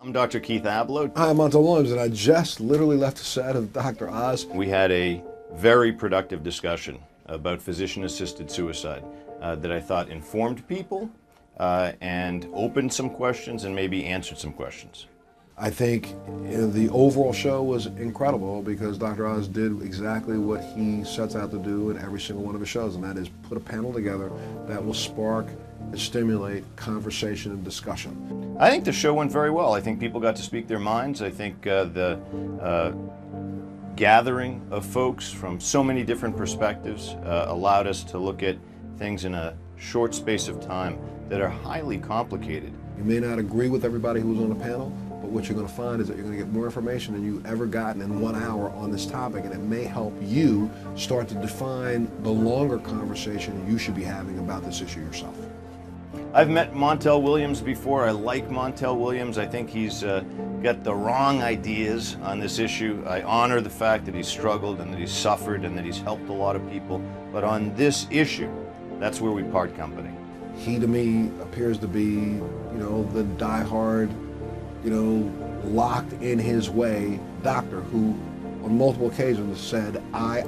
I'm Dr. Keith Ablow. Hi, I'm Montel Williams, and I just literally left the set of Dr. Oz. We had a very productive discussion about physician-assisted suicide that I thought informed people and opened some questions and maybe answered some questions. I think the overall show was incredible because Dr. Oz did exactly what he sets out to do in every single one of his shows, and that is put a panel together that will spark and stimulate conversation and discussion. I think the show went very well. I think people got to speak their minds. I think the gathering of folks from so many different perspectives allowed us to look at things in a short space of time that are highly complicated. You may not agree with everybody who was on the panel, but what you're going to find is that you're going to get more information than you've ever gotten in 1 hour on this topic, and it may help you start to define the longer conversation you should be having about this issue yourself. I've met Montel Williams before. I like Montel Williams. I think he's got the wrong ideas on this issue. I honor the fact that he's struggled and that he's suffered and that he's helped a lot of people. But on this issue, that's where we part company. He, to me, appears to be, the diehard, locked in his way doctor who on multiple occasions said, I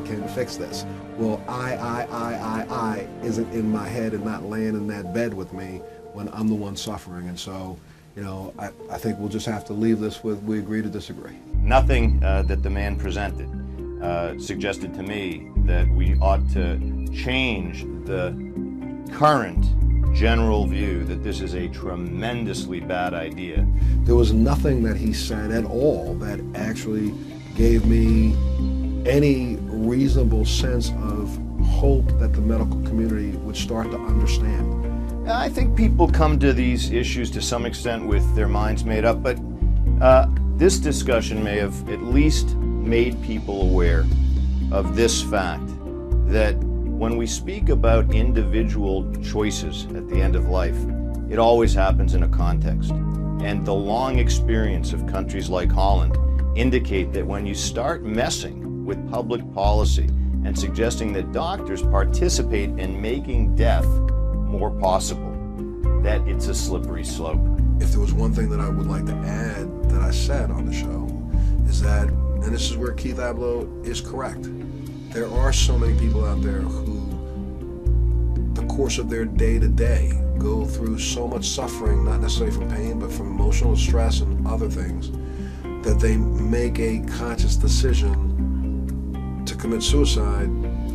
can fix this. Well, I isn't in my head and not laying in that bed with me when I'm the one suffering. And so, I think we'll just have to leave this with, we agree to disagree. Nothing that the man presented suggested to me that we ought to change the current general view that this is a tremendously bad idea. There was nothing that he said at all that actually gave me any reasonable sense of hope that the medical community would start to understand. I think people come to these issues to some extent with their minds made up, but this discussion may have at least made people aware of this fact, that when we speak about individual choices at the end of life, it always happens in a context. And the long experience of countries like Holland indicate that when you start messing with public policy and suggesting that doctors participate in making death more possible, that it's a slippery slope. If there was one thing that I would like to add that I said on the show is that, and this is where Keith Ablow is correct, there are so many people out there who, the course of their day-to-day, go through so much suffering, not necessarily from pain, but from emotional stress and other things, that they make a conscious decision to commit suicide,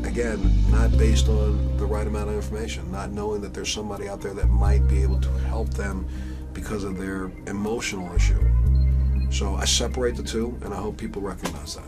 again, not based on the right amount of information, not knowing that there's somebody out there that might be able to help them because of their emotional issue. So I separate the two, and I hope people recognize that.